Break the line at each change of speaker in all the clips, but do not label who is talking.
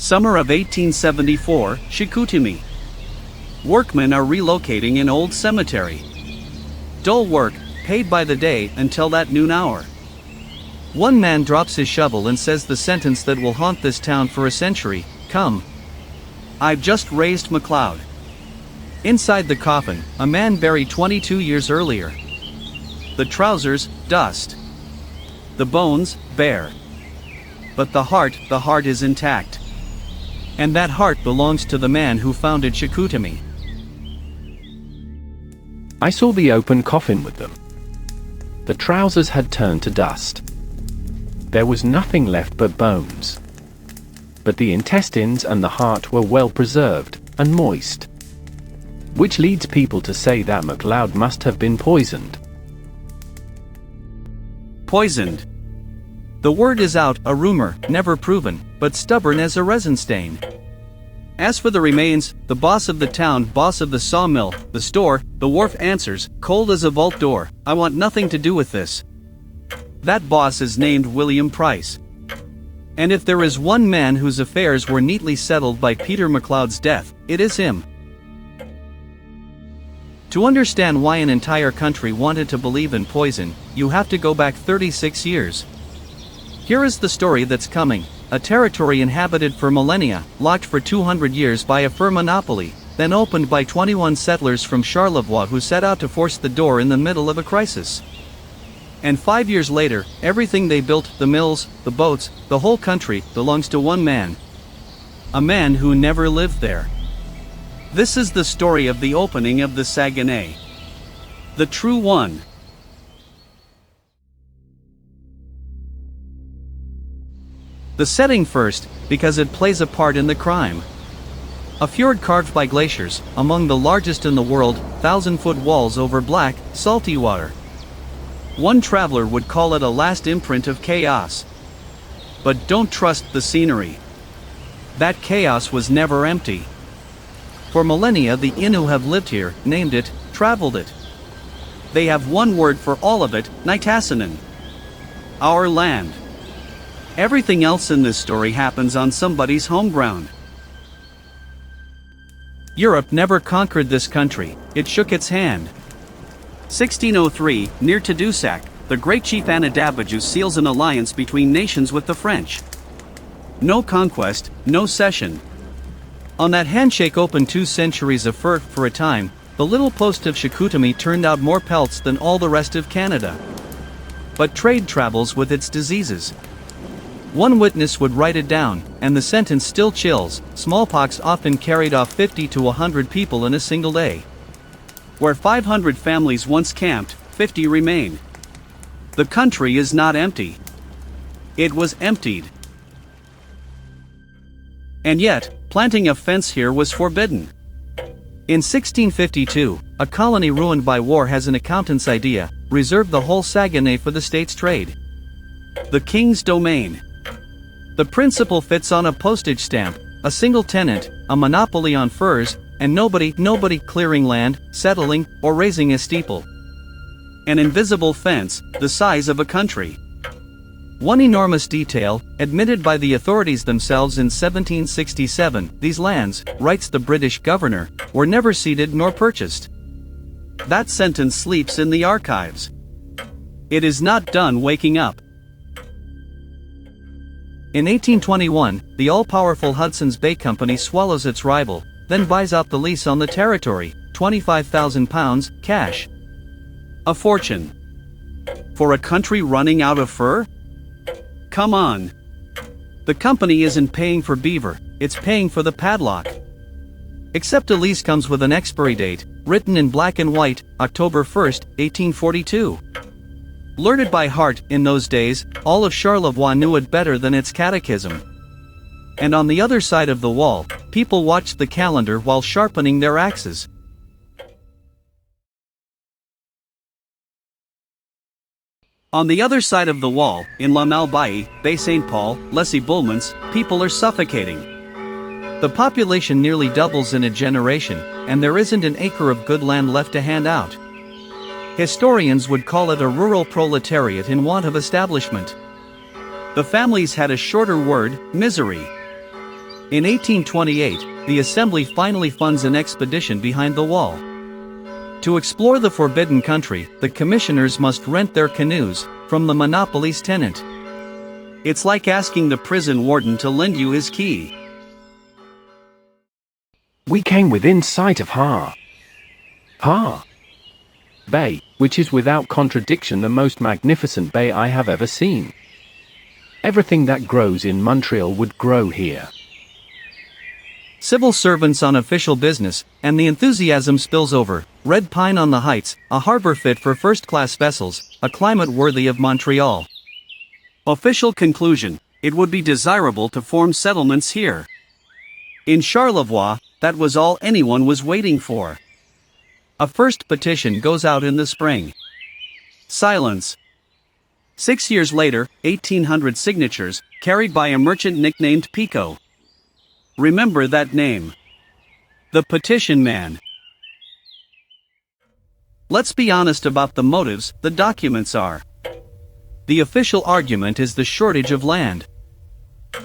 Summer of 1874, Chicoutimi. Workmen are relocating an old cemetery. Dull work, paid by the day until that noon hour. One man drops his shovel and says the sentence that will haunt this town for a century: "Come. I've just raised McLeod." Inside the coffin, a man buried 22 years earlier. The trousers, dust. The bones, bare. But the heart is intact. And that heart belongs to the man who founded Chicoutimi.
I saw the open coffin with them. The trousers had turned to dust. There was nothing left but bones. But the intestines and the heart were well preserved, and moist. Which leads people to say that McLeod must have been poisoned.
Poisoned. The word is out, a rumor, never proven, but stubborn as a resin stain. As for the remains, the boss of the town, boss of the sawmill, the store, the wharf answers, cold as a vault door, "I want nothing to do with this." That boss is named William Price. And if there is one man whose affairs were neatly settled by Peter McLeod's death, it is him. To understand why an entire country wanted to believe in poison, you have to go back 36 years. Here is the story that's coming: a territory inhabited for millennia, locked for 200 years by a fur monopoly, then opened by 21 settlers from Charlevoix who set out to force the door in the middle of a crisis. And 5 years later, everything they built, the mills, the boats, the whole country, belongs to one man. A man who never lived there. This is the story of the opening of the Saguenay. The true one. The setting first, because it plays a part in the crime. A fjord carved by glaciers, among the largest in the world, 1,000-foot walls over black, salty water. One traveler would call it a last imprint of chaos. But don't trust the scenery. That chaos was never empty. For millennia the Innu have lived here, named it, traveled it. They have one word for all of it: Nitassinan. Our land. Everything else in this story happens on somebody's home ground. Europe never conquered this country, it shook its hand. 1603, near Tadoussac, the great chief Anadabijou seals an alliance between nations with the French. No conquest, no cession. On that handshake opened 2 centuries of fur. For a time, the little post of Chicoutimi turned out more pelts than all the rest of Canada. But trade travels with its diseases. One witness would write it down, and the sentence still chills: smallpox often carried off 50 to 100 people in a single day. Where 500 families once camped, 50 remain. The country is not empty. It was emptied. And yet, planting a fence here was forbidden. In 1652, a colony ruined by war has an accountant's idea: reserve the whole Saguenay for the state's trade. The king's domain. The principle fits on a postage stamp: a single tenant, a monopoly on furs, and nobody clearing land, settling, or raising a steeple. An invisible fence, the size of a country. One enormous detail, admitted by the authorities themselves in 1767, these lands, writes the British governor, were never ceded nor purchased. That sentence sleeps in the archives. It is not done waking up. In 1821, the all-powerful Hudson's Bay Company swallows its rival, then buys out the lease on the territory, £25,000, cash. A fortune. For a country running out of fur? Come on. The company isn't paying for beaver, it's paying for the padlock. Except a lease comes with an expiry date, written in black and white, October 1st, 1842. Learned by heart, in those days, all of Charlevoix knew it better than its catechism. And on the other side of the wall, people watched the calendar while sharpening their axes. On the other side of the wall, in La Malbaie, Bay St. Paul, Plessis-Boulmont, people are suffocating. The population nearly doubles in a generation, and there isn't an acre of good land left to hand out. Historians would call it a rural proletariat in want of establishment. The families had a shorter word: misery. In 1828, the Assembly finally funds an expedition behind the wall. To explore the forbidden country, the commissioners must rent their canoes from the monopoly's tenant. It's like asking the prison warden to lend you his key.
We came within sight of Ha Bay, which is without contradiction the most magnificent bay I have ever seen. Everything that grows in Montreal would grow here.
Civil servants on official business, and the enthusiasm spills over. Red pine on the heights, a harbor fit for first-class vessels, a climate worthy of Montreal. Official conclusion: it would be desirable to form settlements here. In Charlevoix, that was all anyone was waiting for. A first petition goes out in the spring. Silence. 6 years later, 1,800 signatures, carried by a merchant nicknamed Pico. Remember that name. The Petition Man. Let's be honest about the motives. The documents are. The official argument is the shortage of land.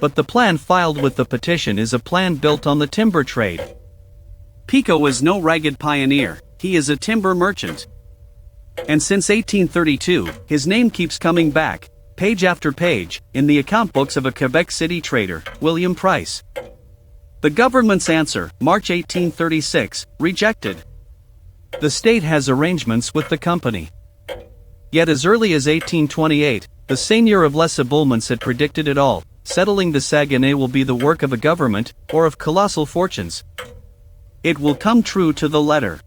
But the plan filed with the petition is a plan built on the timber trade. Pico is no ragged pioneer, he is a timber merchant. And since 1832, his name keeps coming back, page after page, in the account books of a Quebec City trader, William Price. The government's answer, March 1836, rejected. The state has arrangements with the company. Yet as early as 1828, the seigneur of Les Aboulements had predicted it all: settling the Saguenay will be the work of a government, or of colossal fortunes. It will come true to the letter.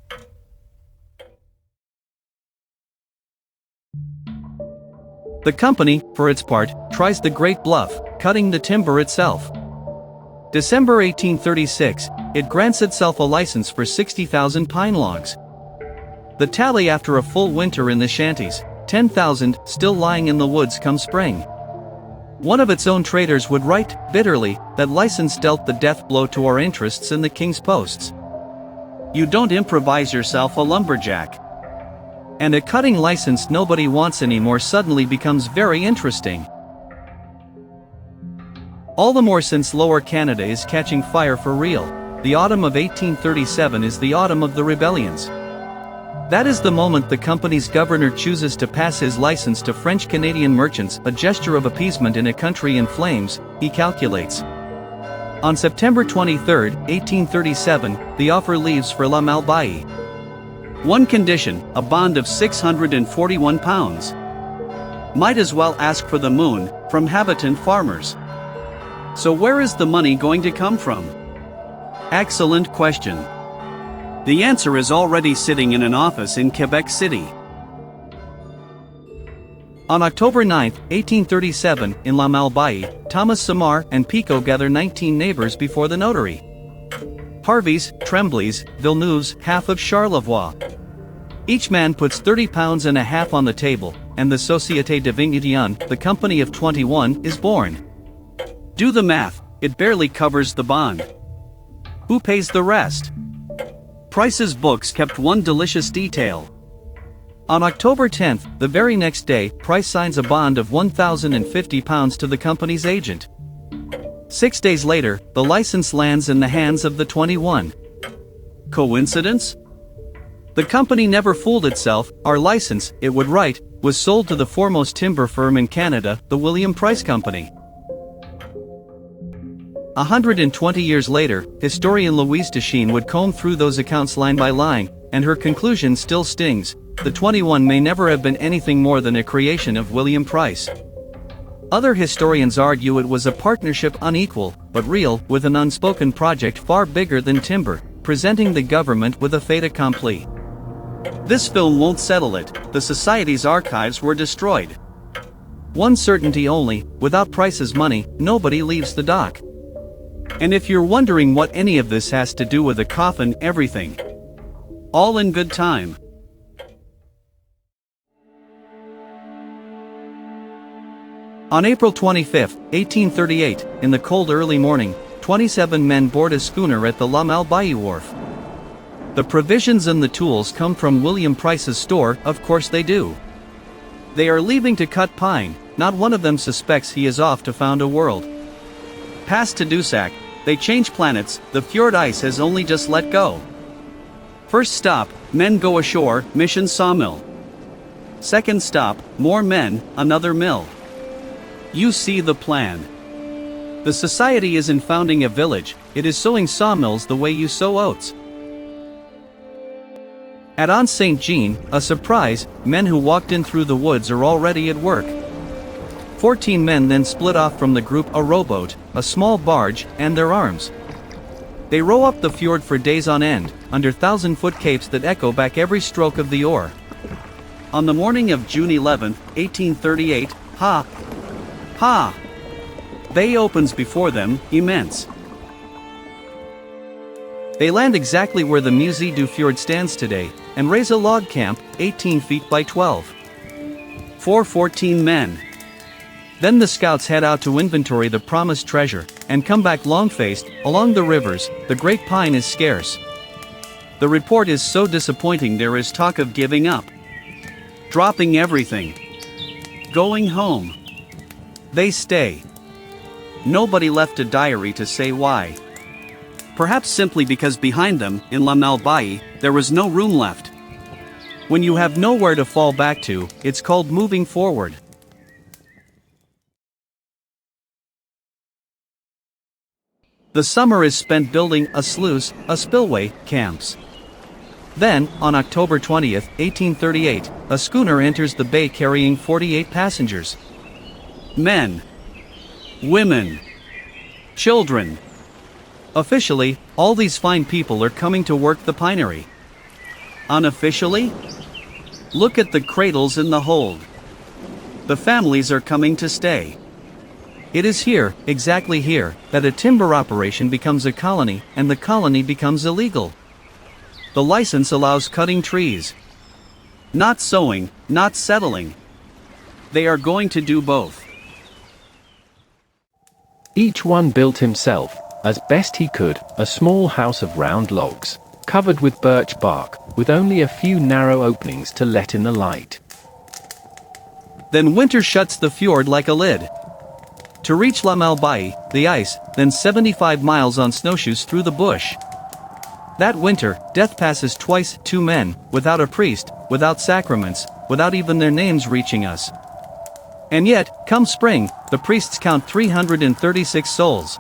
The company, for its part, tries the great bluff, cutting the timber itself. December 1836, it grants itself a license for 60,000 pine logs. The tally after a full winter in the shanties, 10,000 still lying in the woods come spring. One of its own traders would write, bitterly, that license dealt the death blow to our interests in the king's posts. You don't improvise yourself a lumberjack. And a cutting license nobody wants anymore suddenly becomes very interesting. All the more since Lower Canada is catching fire for real. The autumn of 1837 is the autumn of the rebellions. That is the moment the company's governor chooses to pass his license to French-Canadian merchants, a gesture of appeasement in a country in flames, he calculates. On September 23, 1837, the offer leaves for La Malbaie. One condition, a bond of £641. Might as well ask for the moon, from habitant farmers. So where is the money going to come from? Excellent question. The answer is already sitting in an office in Quebec City. On October 9, 1837, in La Malbaie, Thomas Samar and Pico gather 19 neighbors before the notary. Harveys, Tremblays, Villeneuves, half of Charlevoix. Each man puts £30.50 on the table, and the Société de Vigneron, the company of 21, is born. Do the math, it barely covers the bond. Who pays the rest? Price's books kept one delicious detail. On October 10, the very next day, Price signs a bond of £1,050 to the company's agent. 6 days later, the license lands in the hands of the 21. Coincidence? The company never fooled itself. Our license, it would write, was sold to the foremost timber firm in Canada, the William Price Company. 120 years later, historian Louise Deschênes would comb through those accounts line by line, and her conclusion still stings: the 21 may never have been anything more than a creation of William Price. Other historians argue it was a partnership unequal, but real, with an unspoken project far bigger than timber, presenting the government with a fait accompli. This film won't settle it: the Society's archives were destroyed. One certainty only: without Price's money, nobody leaves the dock. And if you're wondering what any of this has to do with a coffin, everything. All in good time. On April 25, 1838, in the cold early morning, 27 men board a schooner at the La Malbaie wharf. The provisions and the tools come from William Price's store, of course they do. They are leaving to cut pine. Not one of them suspects he is off to found a world. Past Tadoussac, They change planets, the fjord ice has only just let go. First stop, men go ashore, mission sawmill. Second stop, more men, another mill. You see the plan. The society isn't founding a village, it is sowing sawmills the way you sow oats. At Anse Saint-Jean, a surprise, men who walked in through the woods are already at work. 14 men then split off from the group, a rowboat, a small barge, and their arms. They row up the fjord for days on end, under 1,000-foot capes that echo back every stroke of the oar. On the morning of June 11, 1838, bay opens before them, immense. They land exactly where the Musée du Fjord stands today, and raise a log camp, 18 feet by 12. 14 men. Then the scouts head out to inventory the promised treasure, and come back long-faced. Along the rivers, the great pine is scarce. The report is so disappointing there is talk of giving up. Dropping everything. Going home. They stay. Nobody left a diary to say why. Perhaps simply because behind them, in La Malbaie, there was no room left. When you have nowhere to fall back to, it's called moving forward. The summer is spent building a sluice, a spillway, camps. Then, on October 20th, 1838, a schooner enters the bay carrying 48 passengers. Men. Women. Children. Officially, all these fine people are coming to work the pinery. Unofficially? Look at the cradles in the hold. The families are coming to stay. It is here, exactly here, that a timber operation becomes a colony, and the colony becomes illegal. The license allows cutting trees. Not sowing, not settling. They are going to do both.
Each one built himself, as best he could, a small house of round logs, covered with birch bark, with only a few narrow openings to let in the light.
Then winter shuts the fjord like a lid. To reach La Malbaie, the ice, then 75 miles on snowshoes through the bush. That winter, death passes twice, 2 men, without a priest, without sacraments, without even their names reaching us. And yet, come spring, the priests count 336 souls.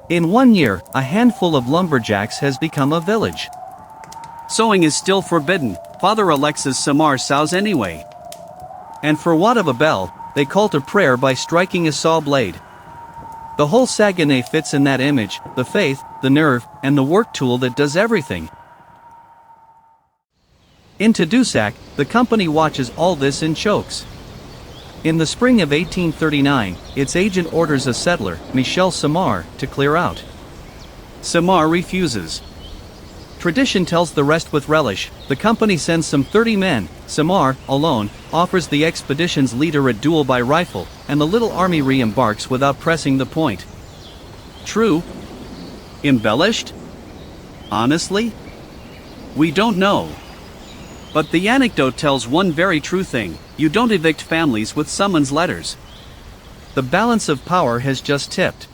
In 1 year, a handful of lumberjacks has become a village. Sowing is still forbidden, Father Alexis Samar sows anyway. And for want of a bell, they call to prayer by striking a saw blade. The whole Saguenay fits in that image, the faith, the nerve, and the work tool that does everything. In Tadoussac, the company watches all this and chokes. In the spring of 1839, its agent orders a settler, Michel Samar, to clear out. Samar refuses. Tradition tells the rest with relish. The company sends some 30 men. Samar, alone, offers the expedition's leader a duel by rifle, and the little army re-embarks without pressing the point. True? Embellished? Honestly? We don't know. But the anecdote tells one very true thing: you don't evict families with summons letters. The balance of power has just tipped.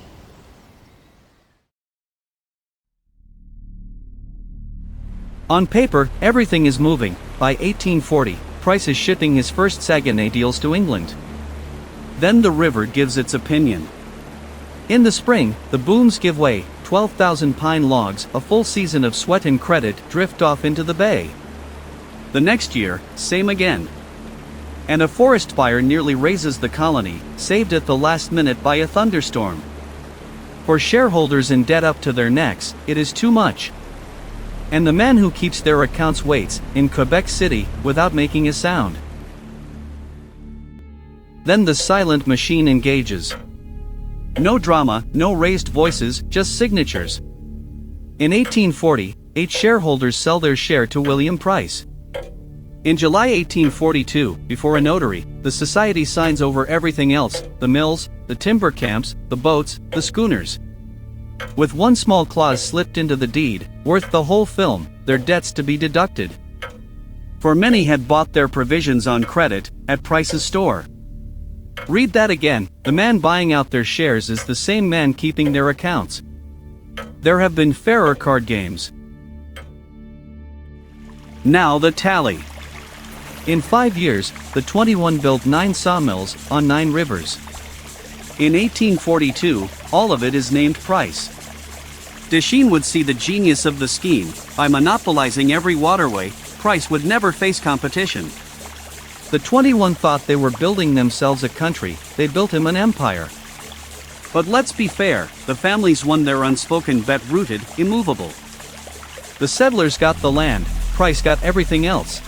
On paper, everything is moving. By 1840, Price is shipping his first Saguenay deals to England. Then the river gives its opinion. In the spring, the booms give way, 12,000 pine logs, a full season of sweat and credit, drift off into the bay. The next year, same again. And a forest fire nearly razes the colony, saved at the last minute by a thunderstorm. For shareholders in debt up to their necks, it is too much. And the man who keeps their accounts waits, in Quebec City, without making a sound. Then the silent machine engages. No drama, no raised voices, just signatures. In 1840, 8 shareholders sell their share to William Price. In July 1842, before a notary, the society signs over everything else: the mills, the timber camps, the boats, the schooners. With one small clause slipped into the deed, worth the whole film, their debts to be deducted. For many had bought their provisions on credit, at Price's store. Read that again: the man buying out their shares is the same man keeping their accounts. There have been fairer card games. Now the tally. In 5 years, the 21 built 9 sawmills on 9 rivers. In 1842, all of it is named Price. Deschines would see the genius of the scheme. By monopolizing every waterway, Price would never face competition. The 21 thought they were building themselves a country, they built him an empire. But let's be fair, the families won their unspoken bet rooted, immovable. The settlers got the land, Price got everything else.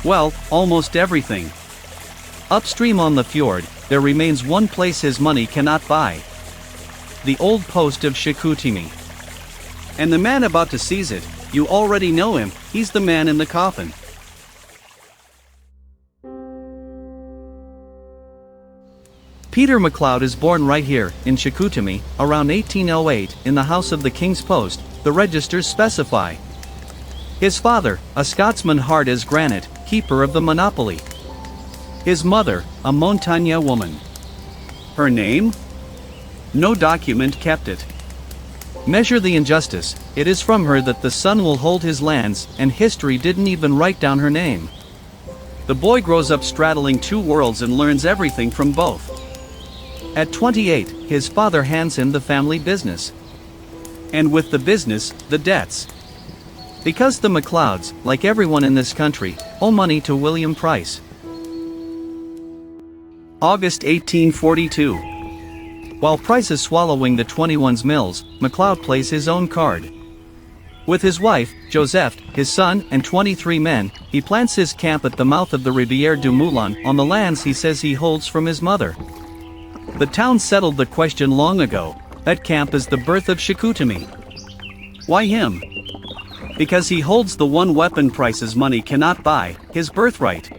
Well, almost everything. Upstream on the fjord, there remains one place his money cannot buy. The old post of Chicoutimi. And the man about to seize it, you already know him, he's the man in the coffin. Peter McLeod is born right here, in Chicoutimi, around 1808, in the house of the King's Post, the registers specify. His father, a Scotsman hard as granite, keeper of the monopoly. His mother, a Montagne woman. Her name? No document kept it. Measure the injustice, it is from her that the son will hold his lands, and history didn't even write down her name. The boy grows up straddling 2 worlds and learns everything from both. At 28, his father hands him the family business. And with the business, the debts. Because the McLeods, like everyone in this country, owe money to William Price. August 1842. While Price is swallowing the 21's mills, McLeod plays his own card. With his wife, Joseph, his son, and 23 men, he plants his camp at the mouth of the Rivière du Moulin on the lands he says he holds from his mother. The town settled the question long ago. That camp is the birth of Chicoutimi. Why him? Because he holds the one weapon Price's money cannot buy, his birthright.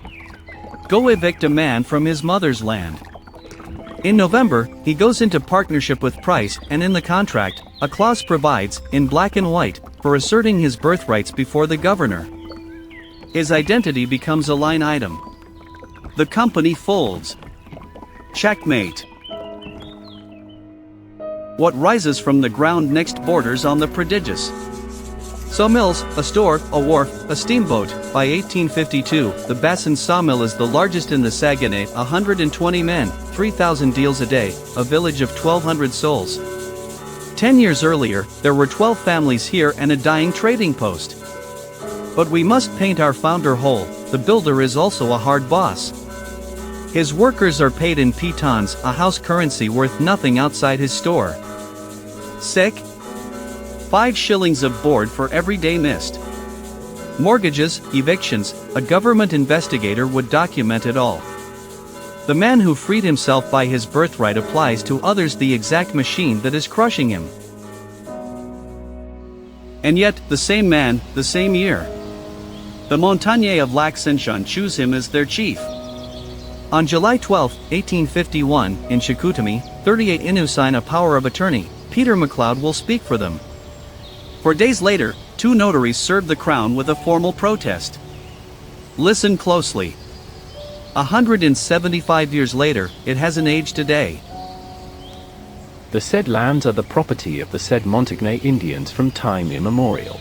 Go evict a man from his mother's land. In November, he goes into partnership with Price, and in the contract, a clause provides, in black and white, for asserting his birthrights before the governor. His identity becomes a line item. The company folds. Checkmate. What rises from the ground next borders on the prodigious. Sawmills, a store, a wharf, a steamboat. By 1852, the Bassin sawmill is the largest in the Saguenay, 120 men, 3,000 deals a day, a village of 1,200 souls. 10 years earlier, there were 12 families here and a dying trading post. But we must paint our founder whole, the builder is also a hard boss. His workers are paid in pitons, a house currency worth nothing outside his store. Sick? 5 shillings of board for every day missed. Mortgages, evictions, a government investigator would document it all. The man who freed himself by his birthright applies to others the exact machine that is crushing him. And yet, the same man, the same year. The Montagne of Lac-Saint-Jean choose him as their chief. On July 12, 1851, in Chicoutimi, 38 Innu sign a power of attorney. Peter McLeod will speak for them. 4 days later, 2 notaries served the crown with a formal protest. Listen closely. 175 years later, it hasn't aged a day.
The said lands are the property of the said Montagnais Indians from time immemorial.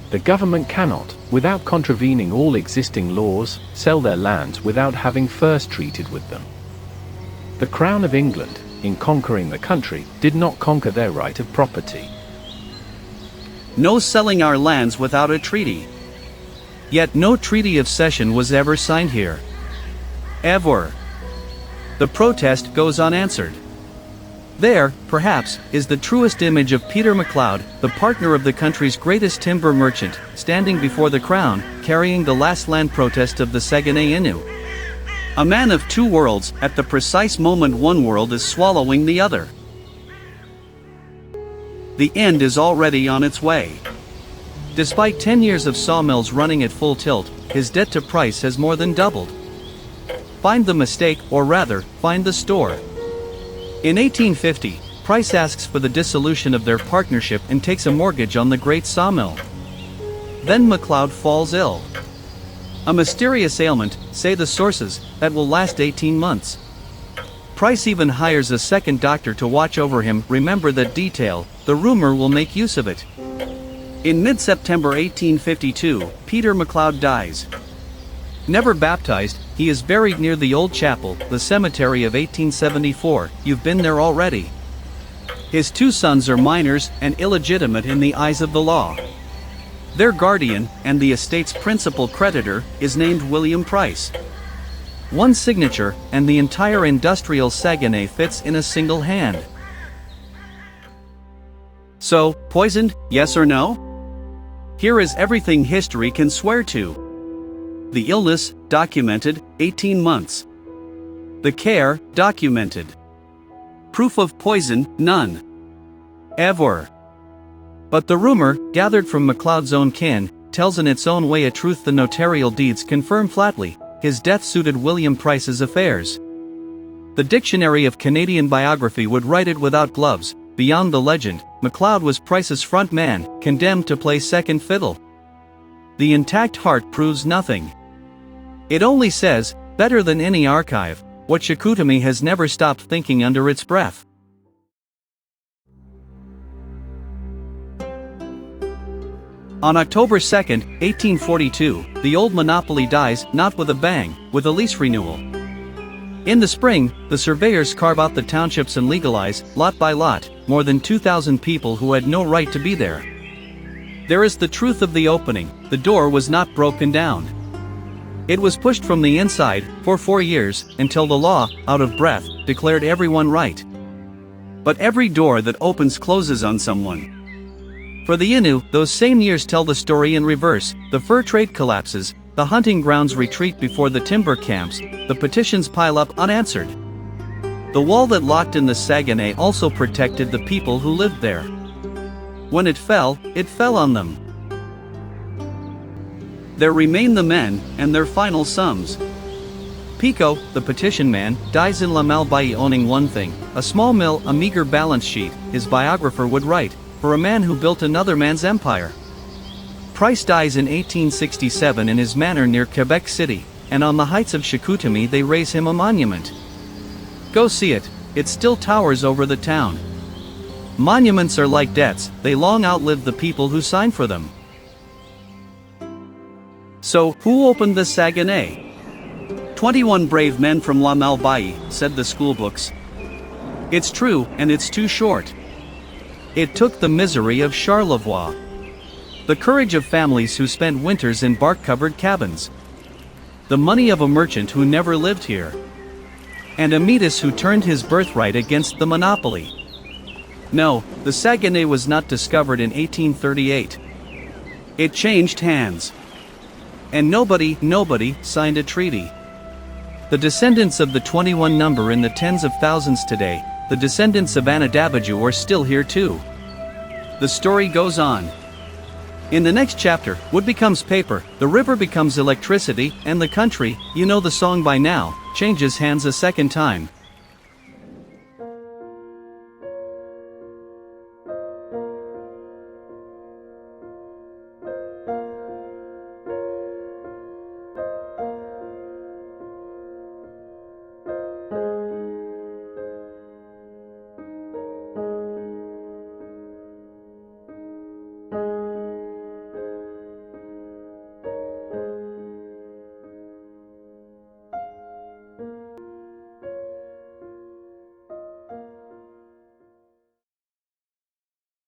The government cannot, without contravening all existing laws, sell their lands without having first treated with them. The Crown of England, in conquering the country, did not conquer their right of property.
No selling our lands without a treaty. Yet no treaty of cession was ever signed here. Ever. The protest goes unanswered. There, perhaps, is the truest image of Peter McLeod, the partner of the country's greatest timber merchant, standing before the crown, carrying the last land protest of the Saguenay Innu. A man of 2 worlds, at the precise moment one world is swallowing the other. The end is already on its way. Despite 10 years of sawmills running at full tilt, his debt to Price has more than doubled. Find the mistake, or rather, find the store. In 1850, Price asks for the dissolution of their partnership and takes a mortgage on the great sawmill. Then McLeod falls ill. A mysterious ailment, say the sources, that will last 18 months. Price even hires a second doctor to watch over him. Remember that detail, the rumor will make use of it. In mid-September 1852, Peter McLeod dies. Never baptized, he is buried near the old chapel, the cemetery of 1874, you've been there already. His two sons are minors and illegitimate in the eyes of the law. Their guardian, and the estate's principal creditor, is named William Price. One signature, and the entire industrial Saguenay fits in a single hand. So, poisoned, yes or no? Here is everything history can swear to. The illness, documented, 18 months. The care, documented. Proof of poison, none. Ever. But the rumor, gathered from McLeod's own kin, tells in its own way a truth the notarial deeds confirm flatly: his death suited William Price's affairs. The Dictionary of Canadian Biography would write it without gloves. Beyond the legend, McLeod was Price's front man, condemned to play second fiddle. The intact heart proves nothing. It only says, better than any archive, what Chicoutimi has never stopped thinking under its breath. On October 2, 1842, the old monopoly dies, not with a bang, with a lease renewal. In the spring, the surveyors carve out the townships and legalize, lot by lot, more than 2,000 people who had no right to be there. There is the truth of the opening: the door was not broken down. It was pushed from the inside, for 4 years, until the law, out of breath, declared everyone right. But every door that opens closes on someone. For the Innu, those same years tell the story in reverse: the fur trade collapses, the hunting grounds retreat before the timber camps, the petitions pile up unanswered. The wall that locked in the Saguenay also protected the people who lived there. When it fell on them. There remain the men, and their final sums. Pico, the petition man, dies in Lamalbaye owning one thing: a small mill, a meager balance sheet. His biographer would write, for a man who built another man's empire. Price dies in 1867 in his manor near Quebec City, and on the heights of Chicoutimi they raise him a monument. Go see it, it still towers over the town. Monuments are like debts, they long outlive the people who sign for them. So, who opened the Saguenay? 21 brave men from Lamalbaye, said the schoolbooks. It's true, and it's too short. It took the misery of Charlevoix. The courage of families who spent winters in bark-covered cabins. The money of a merchant who never lived here. And a Metis who turned his birthright against the monopoly. No, the Saguenay was not discovered in 1838. It changed hands. And nobody signed a treaty. The descendants of the 21 number in the tens of thousands today. The descendants of Anadabiju are still here too. The story goes on. In the next chapter, wood becomes paper, the river becomes electricity, and the country, you know the song by now, changes hands a second time.